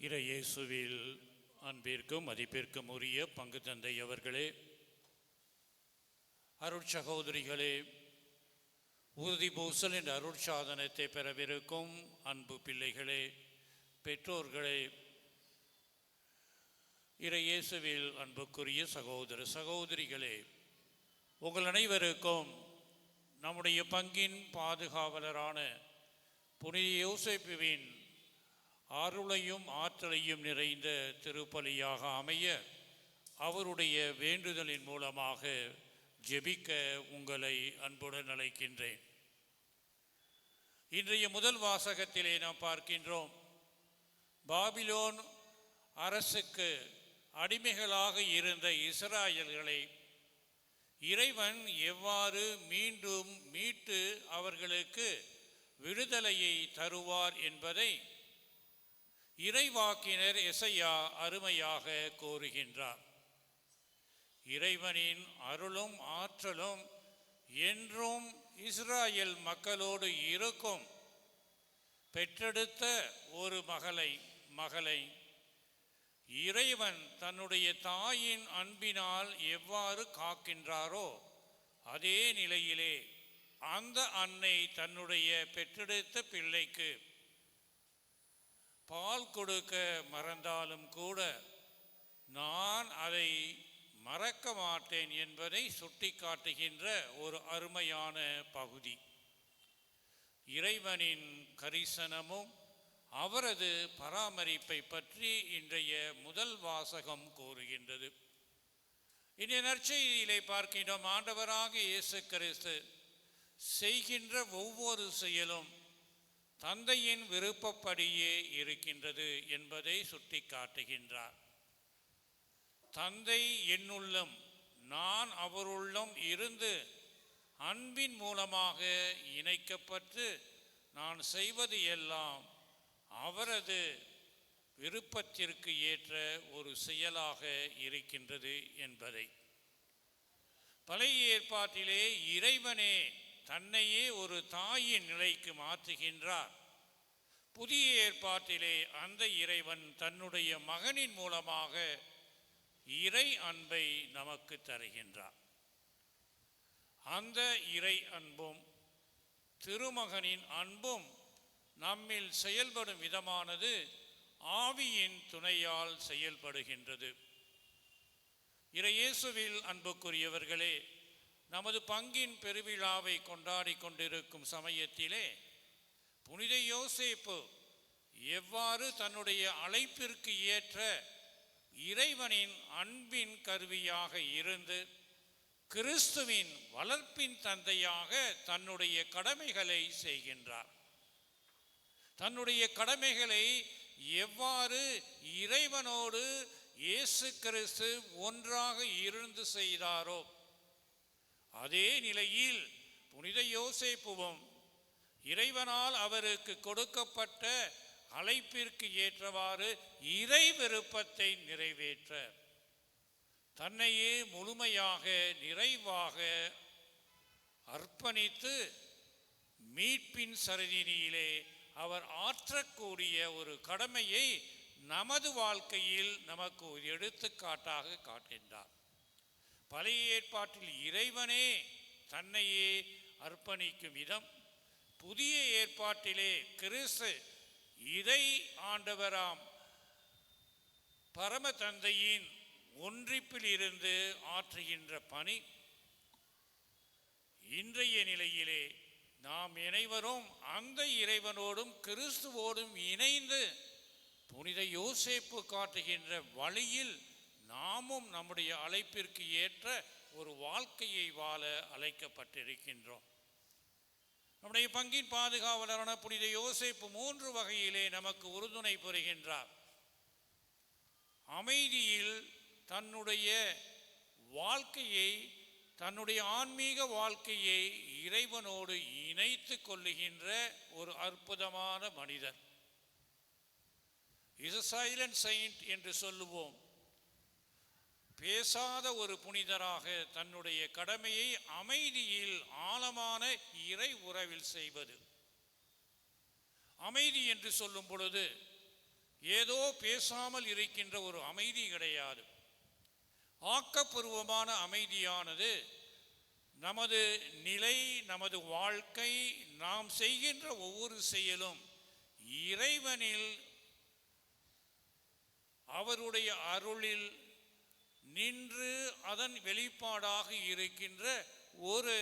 இறையேசுவில் அன்பிற்கும் மதிப்பிற்கும் உரிய பங்கு தந்தை அவர்களே, அருட்சகோதரிகளே, உறுதி பூசல் என்ற அருட்சாதனத்தை பெறவிருக்கும் அன்பு பிள்ளைகளே, பெற்றோர்களே, இறையேசுவில் அன்புக்குரிய சகோதர சகோதரிகளே, உங்கள் அனைவருக்கும் நம்முடைய பங்கின் பாதுகாவலரான புனித யோசேப்புவின் அருளையும் ஆற்றலையும் நிறைந்த திருப்பலியாக அமைய அவருடைய வேண்டுதலின் மூலமாக ஜெபிக்க உங்களை அன்புடன் அழைக்கின்றேன். இன்றைய முதல் வாசகத்திலே நாம் பார்க்கின்றோம், பாபிலோன் அரசுக்கு அடிமைகளாக இருந்த இஸ்ராயல்களை இறைவன் எவ்வாறு மீண்டும் மீட்டு அவர்களுக்கு விடுதலையை தருவார் என்பதை இறைவாக்கினர் எசையா அருமையாக கூறுகின்றார். இறைவனின் அருளும் ஆற்றலும் என்றும் இஸ்ராயல் மக்களோடு இருக்கும். பெற்றெடுத்த ஒரு மகளை இறைவன் தன்னுடைய தாயின் அன்பினால் எவ்வாறு காக்கின்றாரோ அதே நிலையிலே அந்த அன்னை தன்னுடைய பெற்றெடுத்த பிள்ளைக்கு பால் கொடுக்க மறந்தாலும் கூட நான் அதை மறக்க மாட்டேன் என்பதை சுட்டிக்காட்டுகின்ற ஒரு அருமையான பகுதி. இறைவனின் கரிசனமும் அவரது பராமரிப்பை பற்றி இன்றைய முதல் வாசகம் கூறுகின்றது. இன்றைய நற்செய்தியிலே பார்க்கின்றோம், ஆண்டவராக இயேசு கிறிஸ்து செய்கின்ற ஒவ்வொரு செயலும் தந்தையின் விருப்பப்படியே இருக்கின்றது என்பதை சுட்டி காட்டுகின்றார். தந்தை என்னுள்ளம், நான் அவருள்ளம் இருந்து அன்பின் மூலமாக இணைக்கப்பட்டு நான் செய்வது எல்லாம் அவரது விருப்பத்திற்கு ஏற்ற ஒரு செயலாக இருக்கின்றது என்பதை. பழைய ஏற்பாட்டிலே இறைவனே தன்னையே ஒரு தாயின் நிலைக்கு மாற்றுகின்றார். புதிய ஏற்பாட்டிலே அந்த இறைவன் தன்னுடைய மகனின் மூலமாக இறை அன்பை நமக்கு தருகின்றார். அந்த இறை அன்பும் திருமகனின் அன்பும் நம்மில் செயல்படும் விதமானது ஆவியின் துணையால் செயல்படுகின்றது. இறையேசுவில் அன்புக்குரியவர்களே, நமது பங்கின் பெருவிழாவை கொண்டாடி கொண்டிருக்கும் சமயத்திலே புனித யோசேப்பு எவ்வாறு தன்னுடைய அழைப்பிற்கு ஏற்ற இறைவனின் அன்பின் கருவியாக இருந்து கிறிஸ்துவின் வளர்ப்பின் தந்தையாக தன்னுடைய கடமைகளை செய்கின்றார். தன்னுடைய கடமைகளை எவ்வாறு இறைவனோடு இயேசு கிறிஸ்து ஒன்றாக இருந்து செய்தாரோ அதே நிலையில் புனித யோசேப்புவும் இறைவனால் அவருக்கு கொடுக்கப்பட்ட அழைப்பிற்கு ஏற்றவாறு இறை விருப்பத்தை நிறைவேற்ற தன்னையே முழுமையாக நிறைவாக அர்ப்பணித்து மீட்பின் சரதியிலே அவர் ஆற்றக்கூடிய ஒரு கடமையை நமது வாழ்க்கையில் நமக்கு ஒரு எடுத்துக்காட்டாக காட்டுகின்றார். பழைய ஏற்பாட்டில் இறைவனே தன்னையே அர்ப்பணிக்கும் விதம், புதிய ஏற்பாட்டிலே கிறிஸ்து இறை ஆண்டவராம் பரம தந்தையின் ஒன்றிப்பில் இருந்து ஆற்றுகின்ற பணி, இன்றைய நிலையிலே நாம் அனைவரும் அந்த இறைவனோடும் கிறிஸ்துவோடும் இணைந்து புனித யோசேப்பு காட்டுகின்ற வழியில் நாமும் நம்முடைய அழைப்பிற்கு ஏற்ற ஒரு வாழ்க்கையை வாழ அழைக்கப்பட்டிருக்கின்றோம். நம்முடைய பங்கின் பாதுகாவலரான புனித யோசேப்பு 3 வகையிலே நமக்கு உறுதுணை புரிகின்றார். அமைதியில் தன்னுடைய வாழ்க்கையை, தன்னுடைய ஆன்மீக வாழ்க்கையை இறைவனோடு இணைத்து கொள்ளுகின்ற ஒரு அற்புதமான மனிதர். இஸ் a silent saint என்று சொல்லுவோம். பேசாத ஒரு புனிதராக தன்னுடைய கடமையை அமைதியில் ஆழமான இறை உறவில் செய்வது. அமைதி என்று சொல்லும் பொழுது ஏதோ பேசாமல் இருக்கின்ற ஒரு அமைதி கிடையாது. ஆக்கப்பூர்வமான அமைதியானது நமது நிலை, நமது வாழ்க்கை, நாம் செய்கின்ற ஒவ்வொரு செயலும் இறைவனில், அவருடைய அருளில் நின்று அதன் வெளிப்பாடாக இருக்கின்ற ஒரு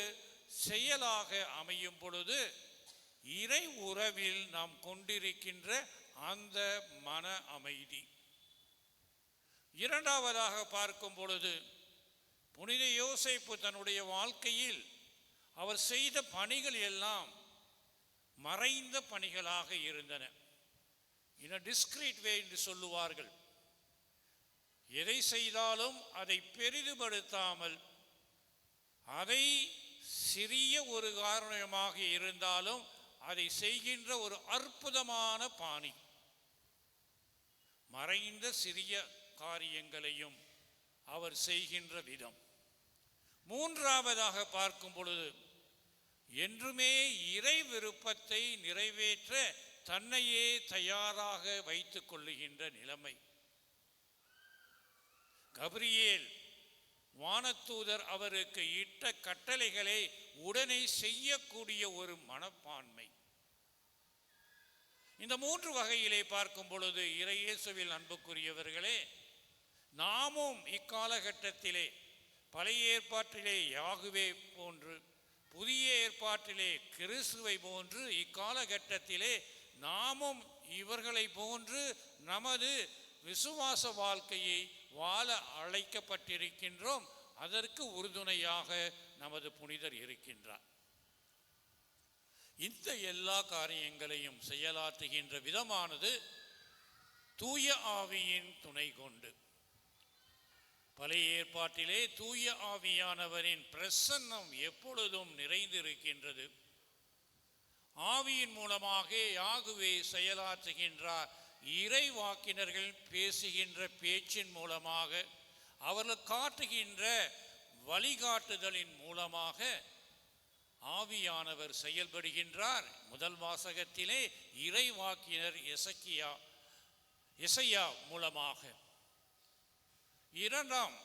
செயலாக அமையும் பொழுது இறை உறவில் நாம் கொண்டிருக்கின்ற அந்த மன அமைதி. இரண்டாவதாக பார்க்கும் பொழுது புனித யோசேப்பு தன்னுடைய வாழ்க்கையில் அவர் செய்த பணிகள் எல்லாம் மறைந்த பணிகளாக இருந்தன. இன் a discreet way என்று சொல்லுவார்கள். எதை செய்தாலும் அதை பெரிதுபடுத்தாமல், அதை சிறிய ஒரு காரணமாக இருந்தாலும் அதை செய்கின்ற ஒரு அற்புதமான பாணி. மறைந்த சிறிய காரியங்களையும் அவர் செய்கின்ற விதம். மூன்றாவதாக பார்க்கும் பொழுது என்றுமே இறை விருப்பத்தை நிறைவேற்ற தன்னையே தயாராக வைத்துக் கொள்ளுகின்ற நிலைமை. கபிரியேல் வானதூதர் அவருக்கு இட்ட கட்டளைகளை உடனே செய்யக்கூடிய ஒரு மனப்பான்மை. இந்த மூன்று வகையிலே பார்க்கும் பொழுது இறை இயேசுவில் அன்புக்குரியவர்களே, நாமும் இக்காலகட்டத்திலே பழைய ஏற்பாட்டிலே யாகுவே போன்று, புதிய ஏற்பாட்டிலே கிறிஸ்துவை போன்று இக்காலகட்டத்திலே நாமும் இவர்களை போன்று நமது விசுவாச வாழ்க்கையை வாழ அழைக்கப்பட்டிருக்கின்றோம். அதற்கு உறுதுணையாக நமது புனிதர் இருக்கின்றார். இந்த எல்லா காரியங்களையும் செயலாற்றுகின்ற விதமானது தூய ஆவியின் துணை கொண்டு. பழைய ஏற்பாட்டிலே தூய ஆவியானவரின் பிரசன்னம் எப்பொழுதும் நிறைந்திருக்கின்றது. ஆவியின் மூலமாக யாகுவே செயலாற்றுகின்றார். இறை வாக்கினர்கள் பேசுகின்ற பேச்சின் மூலமாக, அவர்கள் காட்டுகின்ற வழிகாட்டுதலின் மூலமாக ஆவியானவர் செயல்படுகின்றார். முதல் வாசகத்திலே இறை வாக்கினர் எசையா மூலமாக. இரண்டாம்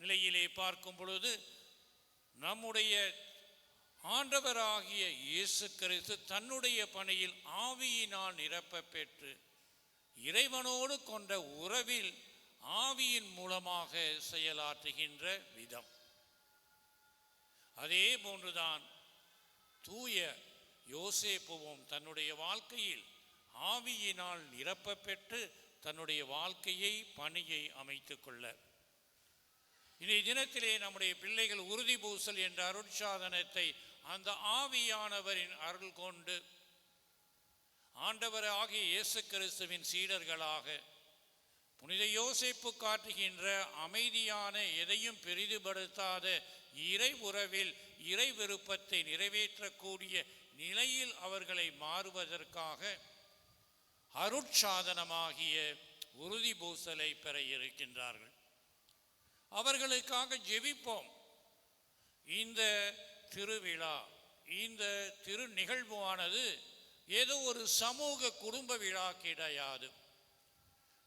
நிலையிலே பார்க்கும் பொழுது நம்முடைய ஆண்டவராகிய இயேசு கிறிஸ்து தன்னுடைய பணியில் ஆவியினால் நிரப்ப பெற்று இறைவனோடு கொண்ட உறவில் ஆவியின் மூலமாக செயலாற்றுகின்ற விதம். அதே போன்றுதான் தூய யோசேப்புவும் தன்னுடைய வாழ்க்கையில் ஆவியினால் நிரப்ப பெற்று தன்னுடைய வாழ்க்கையை, பணியை அமைத்துக் கொள்ள. இன்றைய தினத்திலே நம்முடைய பிள்ளைகள் உறுதி பூசல் என்ற அருட்சாதனத்தை அந்த ஆவியானவரின் அருள் கொண்டு ஆண்டவர் ஆகிய இயேசு கிறிஸ்துவின் சீடர்களாக புனித யோசேப்பு காட்டுகின்ற அமைதியான, எதையும் பெரிதுபடுத்தாத இறை உறவில் இறை விருப்பத்தை நிறைவேற்றக்கூடிய நிலையில் அவர்களை மாறுவதற்காக அருட்சாதனமாகிய உறுதி பூசலை பெற இருக்கின்றார்கள். அவர்களுக்காக ஜெபிப்போம். இந்த திருவிழா, இந்த திரு நிகழ்வானது ஏதோ ஒரு சமூக குடும்ப விழா கிடையாது.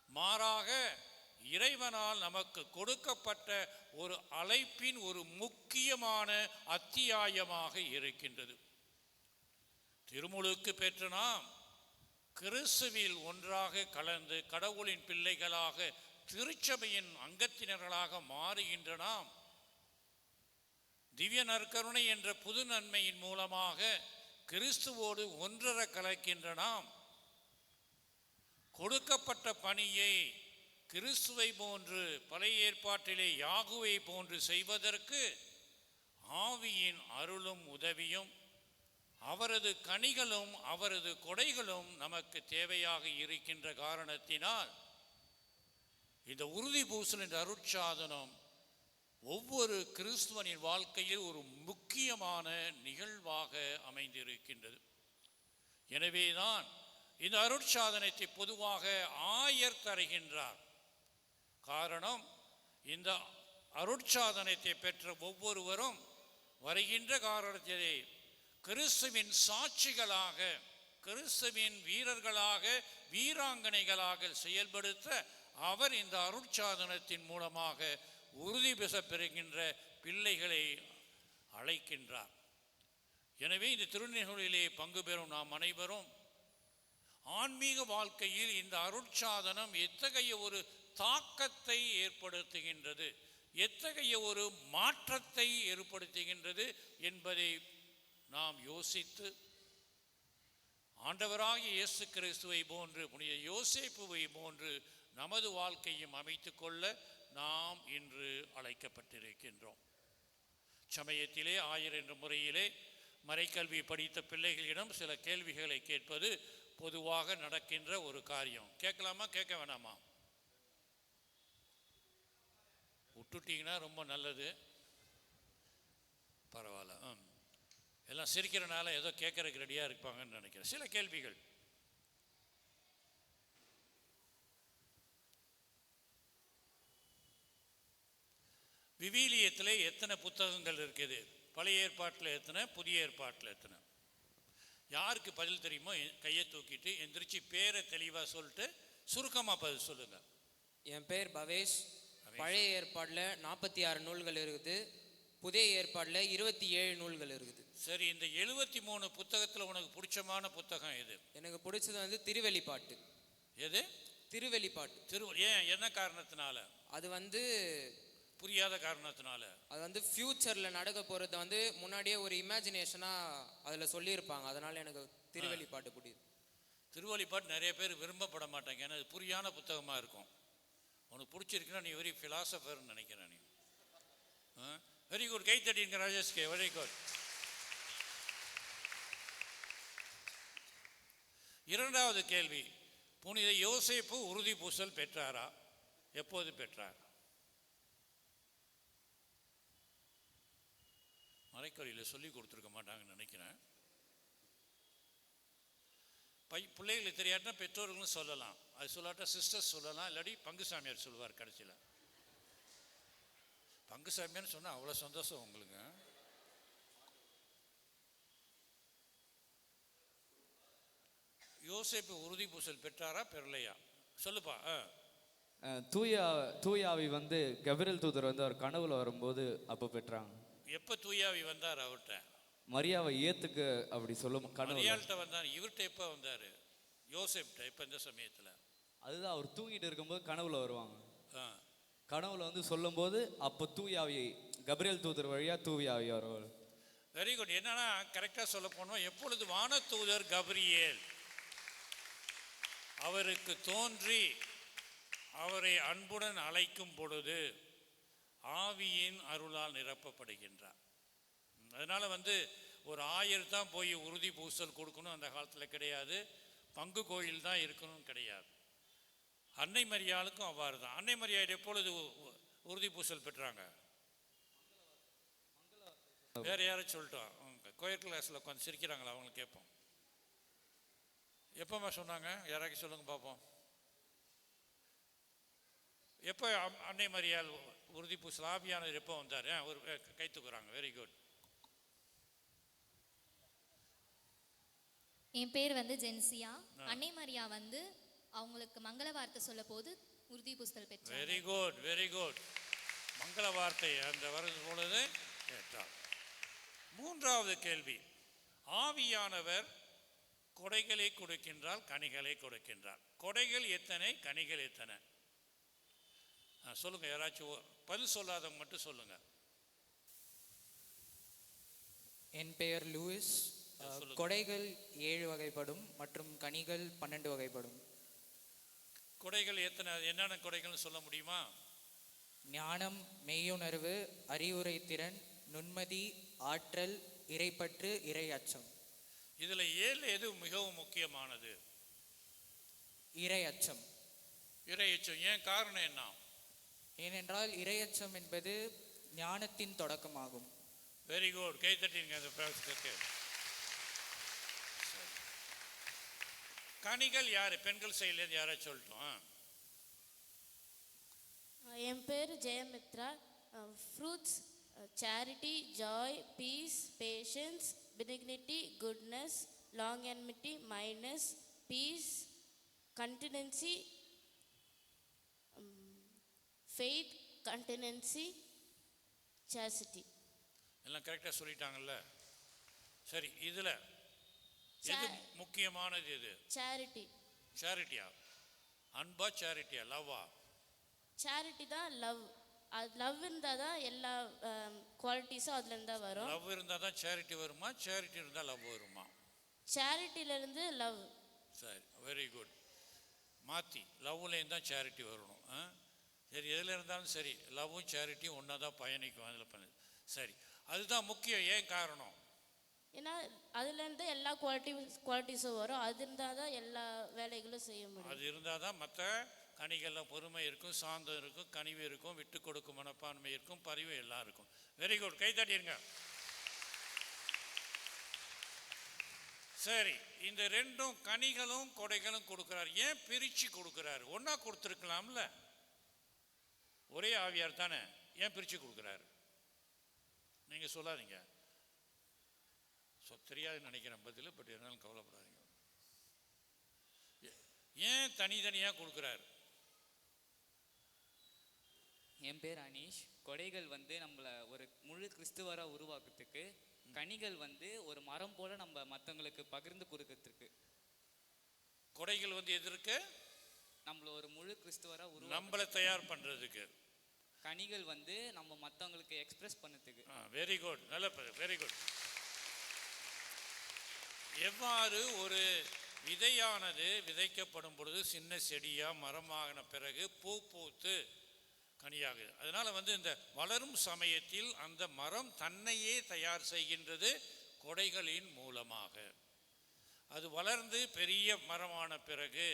மாறாக இறைவனால் நமக்கு கொடுக்கப்பட்ட ஒரு அழைப்பின் ஒரு முக்கியமான அத்தியாயமாக இருக்கின்றது. திருமுழுக்கு பெற்று நாம் கிறிஸ்துவில் ஒன்றாக கலந்து கடவுளின் பிள்ளைகளாக, திருச்சபையின் அங்கத்தினர்களாக மாறுகின்ற நாம் திவ்ய நற்கருணை என்ற புது நன்மையின் மூலமாக கிறிஸ்துவோடு ஒன்றர கலக்கின்ற நாம் கொடுக்கப்பட்ட பணியை கிறிஸ்துவை போன்று, பழைய ஏற்பாட்டிலே யாகுவை போன்று செய்வதற்கு ஆவியின் அருளும் உதவியும் அவரது கனிகளும் அவரது கொடைகளும் நமக்கு தேவையாக இருக்கின்ற காரணத்தினால் இந்த உறுதி பூசல் என்ற அருட்சாதனம் ஒவ்வொரு கிறிஸ்துவனின் வாழ்க்கையில் ஒரு முக்கியமான நிகழ்வாக அமைந்திருக்கின்றது. எனவேதான் இந்த அருட்சாதனத்தை பொதுவாக ஆயர் தருகின்றார். காரணம், இந்த அருட்சாதனத்தை பெற்ற ஒவ்வொருவரும் வருகின்ற காரணத்திலே கிறிஸ்துவின் சாட்சிகளாக, கிறிஸ்துவின் வீரர்களாக வீராங்கனைகளாக செயல்படுத்த அவர் இந்த அருட்சாதனத்தின் மூலமாக உறுதி பெறுகின்ற பிள்ளைகளை அழைக்கின்றார். எனவே இந்த திருநிகழ்விலே பங்கு பெறும் நாம் அனைவரும் ஆன்மீக வாழ்க்கையில் இந்த அருட்சாதனம் எத்தகைய ஒரு தாக்கத்தை ஏற்படுத்துகின்றது, எத்தகைய ஒரு மாற்றத்தை ஏற்படுத்துகின்றது என்பதை நாம் யோசித்து ஆண்டவராகிய இயேசு கிறிஸ்துவை போன்று புனித யோசேப்புவை போன்று நமது வாழ்க்கையும் அமைத்து கொள்ள நாம் இன்று அழைக்கப்பட்டிருக்கின்றோம். சமயத்திலே 1000 என்ற முறையிலே மறைக்கல்வி படித்த பிள்ளைகளிடம் சில கேள்விகளை கேட்பது பொதுவாக நடக்கின்ற ஒரு காரியம். கேட்கலாமா, கேட்க வேணாமா? விட்டுட்டீங்கன்னா ரொம்ப நல்லது. பரவாயில்ல. எல்லாம் சிரிக்கிறனால ஏதோ கேட்கறதுக்கு ரெடியாக இருப்பாங்கன்னு நினைக்கிறேன். சில கேள்விகள். விவிலியத்தில் எத்தனை புத்தகங்கள் இருக்குது? பழைய ஏற்பாட்டில் எத்தனை, புதிய ஏற்பாட்டில் எத்தனை? யாருக்கு பதில் தெரியுமோ கையை தூக்கிட்டு எந்திரிச்சு பேரை தெளிவாக சொல்லிட்டு சுருக்கமாக பதில் சொல்லுங்க. என் பேர் பவேஷ். பழைய ஏற்பாடில் 46 நூல்கள் இருக்குது, புதிய ஏற்பாடில் 27 நூல்கள் இருக்குது. சரி, இந்த 73 புத்தகத்தில் உனக்கு பிடிச்சமான புத்தகம் எது? எனக்கு பிடிச்சது வந்து திருவெளிப்பாட்டு. எது? திருவெளிப்பாட்டு. ஏன், என்ன காரணத்தினால? அது வந்து புரியாத காரணத்தினால. அது வந்து ஃபியூச்சரில் நடக்க போகிறத வந்து முன்னாடியே ஒரு இமேஜினேஷனாக அதில் சொல்லியிருப்பாங்க. அதனால் எனக்கு திருவெளிப்பாட்டு பிடிக்கும். திருவெளிப்பாட்டு நிறைய பேர் விரும்பப்பட மாட்டாங்க, ஏன்னா அது புரியான புத்தகமாக இருக்கும். உனக்கு பிடிச்சிருக்குன்னா நீ வெரி ஃபிலாசபர்னு நினைக்கிறேன். நீ வெரி குட். கை தட்டிங்க ராஜேஷ்கே, வெரி குட். இரண்டாவது கேள்வி, புனித யோசேப்பு உறுதி பூசல் பெற்றாரா? எப்போது பெற்றார்? மறைக்கல்வியில் சொல்லி கொடுத்துருக்க மாட்டாங்கன்னு நினைக்கிறேன். பிள்ளைகளுக்கு தெரியாட்டா பெற்றோர்களும் சொல்லலாம், அது சொல்லாட்டா சிஸ்டர்ஸ் சொல்லலாம், இல்லாட்டி பங்குசாமியார் சொல்லுவார் கடைசியில். பங்குசாமியார்னு சொன்னால் அவ்வளோ சந்தோஷம் உங்களுக்கு. யோசேப்பு உறுதி பூசல் பெற்றாரா பெறலையா? சொல்லுப்பா. தூயாவி வந்து கபிரியேல் தூதர் வந்து அவர் கனவுல வரும்போது அப்போ பெற்றாங்க. எப்போ தூயாவி வந்தார் அவர்கிட்ட? மரியாவை ஏத்துக்கு அப்படி சொல்லும் கனவு. மரியாள்கிட்ட வந்தார். இவர்கிட்ட எப்போ வந்தார்? யோசேப்கிட்ட. எப்போ? இந்த சமயத்தில். அதுதான் அவர் தூங்கிட்டு இருக்கும்போது கனவுல வருவாங்க. கனவுல வந்து சொல்லும்போது அப்போ தூயாவி கபிரியேல் தூதர் வழியா தூயாவி வருவார். Very good. என்னன்னா கரெக்டாக சொல்ல போனோம், எப்பொழுது வானதூதர் கபிரியேல் அவருக்கு தோன்றி அவரை அன்புடன் அழைக்கும் பொழுது ஆவியின் அருளால் நிரப்பப்படுகின்றார். அதனால வந்து ஒரு 1000 தான் போய் உறுதி பூசல் கொடுக்கணும் அந்த காலத்தில் கிடையாது, பங்கு கோயில் தான் இருக்கணும் கிடையாது. அன்னை மரியாளுக்கும் அவ்வாறு தான். அன்னை மரியாள் எப்பொழுது உறுதி பூசல் பெற்றாங்க? வேற யாரும் சொல்லிட்டோம். கோயில் கிளாஸில் உட்காந்து சிரிக்கிறாங்களா? அவங்களுக்கு கேட்போம். எப்போம்மா சொன்னாங்க? யாராச்சும் சொல்லுங்க பார்ப்போம். எப்போ அன்னை மரியாள் உறுதி பூசல் ஆவியானவர் எப்போ வந்தார்? ஒரு கை தூக்குறாங்க. Very good. என் பேர் வந்து ஜென்சியா. அன்னை மரியா வந்து அவங்களுக்கு மங்கள வார்த்தை சொல்ல போது உறுதி பூசல் பெற்றார். Very good, very good. மங்கள வார்த்தை அந்த வருது பொழுது கேட்டார். மூன்றாவது கேள்வி, ஆவியானவர் கொடைகளை கொடுக்கின்றால் கனிகளை கொடுக்கின்றார். கொடைகள் எத்தனை, கனிகள் எத்தனை? சொல்லுங்க. யாராச்சும் பதில் சொல்லாதவங்க மட்டும் சொல்லுங்க. என் பெயர் லூயிஸ். கொடைகள் 7 வகைப்படும் மற்றும் கனிகள் 12 வகைப்படும். கொடைகள் எத்தனை, என்னென்ன கொடைகள்னு சொல்ல முடியுமா? ஞானம், மெய்யுணர்வு, அறிவுரை திறன், நுண்மதி, ஆற்றல், இறைப்பற்று, இறை அச்சம். இதில் 7 எது மிகவும் முக்கியமானது? இறை அச்சம். இறை அச்சம். ஏன், காரணம் என்ன? ஏனென்றால் இறையச்சம் என்பது ஞானத்தின் தொடக்கமாகும். Very good. கை தட்டிங்க அந்த பிராசத்துக்கு. கனிகள் யாரு? பெண்கள் சைட்லேருந்து யாரை சொல்லட்டும்? என் பேர் Jayamithra. Fruits charity, joy, peace, patience, benignity, goodness, longanimity, mildness, peace, continency, faith, continency, chastity. எல்லாம் கரெக்டாக சொல்லிட்டாங்கல்ல? சரி, இதில் எது Cha- முக்கியமானது? எது? Charity. சேரிட்டியா? அன்பா சேரிட்டியா? லவ்வா? சேரிட்டி தான் லவ். அது லவ் இருந்தால் தான் எல்லா குவாலிட்டிஸும் அதுலேருந்து தான் வரும். லவ் இருந்தால் தான் சேரிட்டி வருமா? சேரிட்டி இருந்தால் லவ் வருமா? சேரிட்டிலேருந்து லவ். சரி, வெரி குட். மாற்றி லவ்லேருந்து தான் சேரிட்டி வரணும். சரி, எதில் இருந்தாலும் சரி, லவ்வும் சேரிட்டியும் ஒன்றா தான் பயணிக்கும். அதில் பண்ணு. சரி, அதுதான் முக்கியம். ஏன் காரணம்? ஏன்னா அதுலேருந்து எல்லா குவாலிட்டிஸும் வரும். அது இருந்தால் தான் எல்லா வேலைகளும் செய்ய முடியும். அது இருந்தால் தான் மற்ற கனிகளில் பொறுமை இருக்கும், சாந்தம் இருக்கும், கனிவு இருக்கும், விட்டு கொடுக்கும் மனப்பான்மை இருக்கும், பரிவு எல்லாம் இருக்கும். வெரி குட், கை தட்டிடுங்க. சரி, இந்த ரெண்டும் கனிகளும் கொடைகளும் கொடுக்கிறார். ஏன் பிரித்து கொடுக்கிறார்? ஒன்றா கொடுத்துருக்கலாம்ல? ஒரே ஆவியார் தானே, ஏன் பிரித்து கொடுக்குறாரு? நீங்கள் சொல்லாதீங்க. தெரியாதுன்னு நினைக்கிறேன் பதில், பட் என்னாலும் கவலைப்படாதீங்க. ஏன் தனித்தனியாக கொடுக்குறாரு? என் பேர் அனீஷ். கொடைகள் வந்து நம்மளை ஒரு முழு கிறிஸ்துவராக உருவாக்குறதுக்கு, கனிகள் வந்து ஒரு மரம் போல நம்ம மற்றவங்களுக்கு பகிர்ந்து கொடுக்கறதுக்கு. கொடைகள் வந்து எதற்கு? நம்மள ஒரு முழு கிறிஸ்துவராக நம்மளை தயார் பண்ணுறதுக்கு. கனிகள் வந்து நம்ம மற்றவங்களுக்கு எக்ஸ்பிரஸ் பண்ணதுக்கு. வெரி குட், நல்ல, வெரி குட். எவ்வாறு ஒரு விதையானது விதைக்கப்படும் பொழுது சின்ன செடியாக மரமாகின பிறகு பூ பூத்து கனியாகுது. அதனால் வந்து இந்த வளரும் சமயத்தில் அந்த மரம் தன்னையே தயார் செய்கின்றது கொடைகளின் மூலமாக. அது வளர்ந்து பெரிய மரமான பிறகு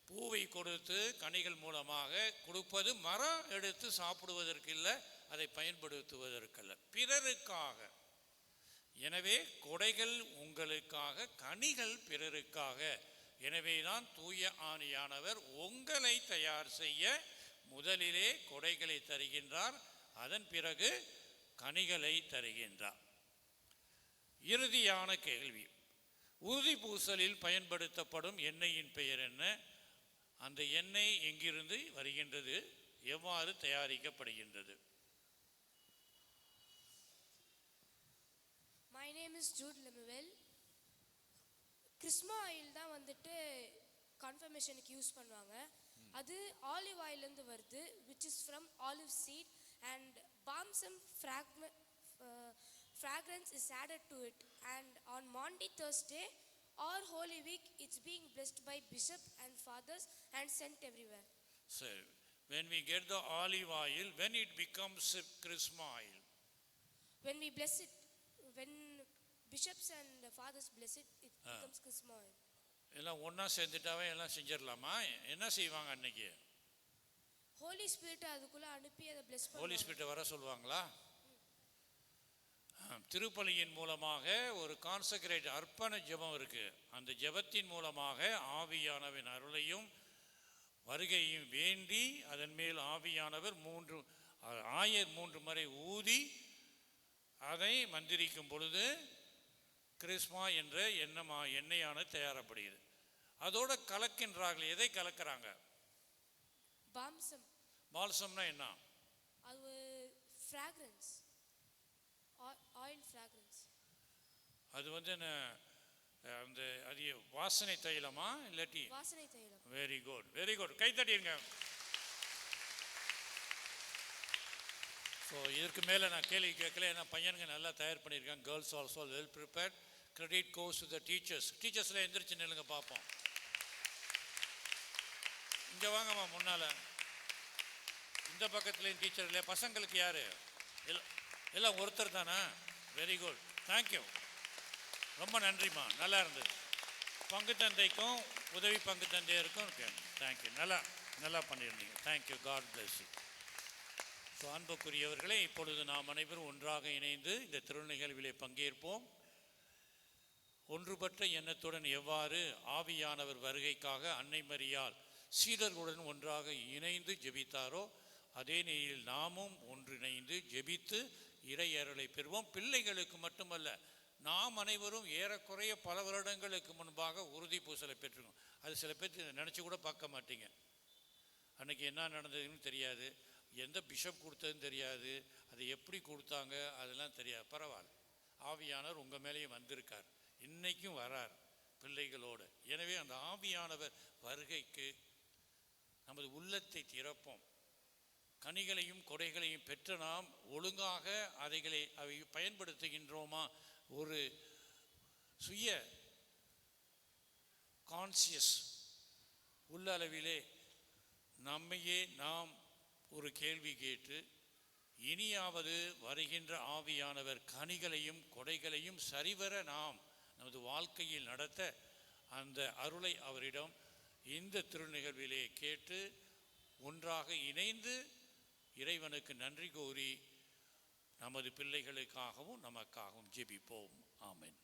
பூவை கொடுத்து கனிகள் மூலமாக கொடுப்பது மரம் எடுத்து சாப்பிடுவதற்கு இல்லை, அதை பயன்படுத்துவதற்கல்ல, பிறருக்காக. எனவே கொடைகள் உங்களுக்காக, கனிகள் பிறருக்காக. எனவேதான் தூய ஆவியானவர் உங்களை தயார் செய்ய முதலிலே கொடைகளை தருகின்றார், அதன் பிறகு கனிகளை தருகின்றார். இறுதியான கேள்வி, உறுதி பூசலில் பயன்படுத்தப்படும் எண்ணெயின் பெயர் என்ன? அந்த எண்ணெய் எங்கிருந்து வருகின்றது? எவ்வாறு தயாரிக்கப்படுகின்றது? My name is Jude Lemuel. Chrism oil தான் வந்துட்டு கன்ஃபர்மேஷனுக்கு யூஸ் பண்ணுவாங்க. அது ஆலிவ் ஆயிலேருந்து வருது, which is from olive seed, and balsam fragrance is added to it. And on Maundy Thursday or Holy Week, it's being blessed by bishop and fathers and sent everywhere. So, when we get the olive oil, when it becomes Chrisma oil? When we bless it, when bishops and fathers bless it, it becomes Chrisma oil. எல்லாம் ஒன்றா சேர்ந்துட்டாவே எல்லாம் செஞ்சிடலாமா? என்ன செய்வாங்க அன்னைக்கு? Holi spirit அதுக்குள்ள அனுப்பி அதை bless பண்ணுவாங்க. ஹோலி ஸ்பிரிட்டை வர சொல்லுவாங்களா? திருப்பலியின் மூலமாக ஒரு கான்சக்ரேட் அர்ப்பண ஜெபம் இருக்கு. அந்த ஜெபத்தின் மூலமாக ஆவியானவரின் அருளையும் வருகையும் வேண்டி அதன் மேல் ஆவியானவர் ஆயர் 3 முறை ஊதி அதை மந்திரிக்கும் பொழுது கிறிஸ்மா என்ற எண்ணெயானது தயாரப்படுகிறது. அதோட கலக்கின்றார்கள். எதை கலக்கிறாங்க? பால்சம். பால்சம்னா என்ன? அது ஃப்ராக்ரன்ஸ், ஆயில் ஃப்ராக்ரன்ஸ். அது வந்து அந்த அது வாசனை தைலமா இல்லாட்டி? வாசனை தைலம். வெரி குட், வெரி குட், கை தட்டிடுங்க. ஸோ இதற்கு மேலே நான் கேள்வி கேட்கல, ஏன்னா பையனுங்க நல்லா தயார் பண்ணியிருக்காங்க. Girls also well prepared. Credit goes to the teachers. டீச்சர்ஸில் எந்திரிச்சு நில்லுங்க பார்ப்போம். இங்கே வாங்கம்மா முன்னால். இந்த பக்கத்துலேயும் டீச்சர் இல்லையா? பசங்களுக்கு யார்? எல்லாம் ஒருத்தர் தானே? வெரி குட், தேங்க்யூ, ரொம்ப நன்றிம்மா, நல்லா இருந்தது. பங்கு தந்தைக்கும் உதவி பங்கு தந்தையருக்கும் தேங்க்யூ, நல்லா பண்ணியிருந்தீங்க. Thank you, God bless you. So அன்புக்குரியவர்களே, இப்பொழுது நாம் அனைவரும் ஒன்றாக இணைந்து இந்த திருநிகழ்விலே பங்கேற்போம். ஒன்றுபட்ட எண்ணத்துடன் எவ்வாறு ஆவியானவர் வருகைக்காக அன்னை மரியாள் சீடர்களுடன் ஒன்றாக இணைந்து ஜெபித்தாரோ அதே நிலையில் நாமும் ஒன்றிணைந்து ஜெபித்து இறை அருளை பெறுவோம். பிள்ளைகளுக்கு மட்டுமல்ல, நாம் அனைவரும் ஏறக்குறைய பல வருடங்களுக்கு முன்பாக உறுதி பூசலை பெற்றிருக்கோம். அது சில பேர் நினச்சி கூட பார்க்க மாட்டீங்க. அன்றைக்கி என்ன நடந்ததுன்னு தெரியாது, எந்த பிஷப் கொடுத்ததுன்னு தெரியாது, அது எப்படி கொடுத்தாங்க அதெல்லாம் தெரியாது. பரவாயில்ல, ஆவியானவர் உங்கள் மேலேயும் வந்திருக்கார், இன்றைக்கும் வரார் பிள்ளைகளோடு. எனவே அந்த ஆவியானவர் வருகைக்கு நமது உள்ளத்தை திறப்போம். கனிகளையும் கொடைகளையும் பெற்ற நாம் ஒழுங்காக அவை பயன்படுத்துகின்றோமா? ஒரு சுய கான்சியஸ் உள்ள அளவிலே நம்மையே நாம் ஒரு கேள்வி கேட்டு, இனியாவது வருகின்ற ஆவியானவர் கனிகளையும் கொடைகளையும் சரிவர நாம் நமது வாழ்க்கையில் நடத்த அந்த அருளை அவரிடம் இந்த திருநிகழ்விலே கேட்டு ஒன்றாக இணைந்து இறைவனுக்கு நன்றி கூறி நமது பிள்ளைகளுக்காகவும் நமக்காகவும் ஜெபிப்போம். ஆமென்.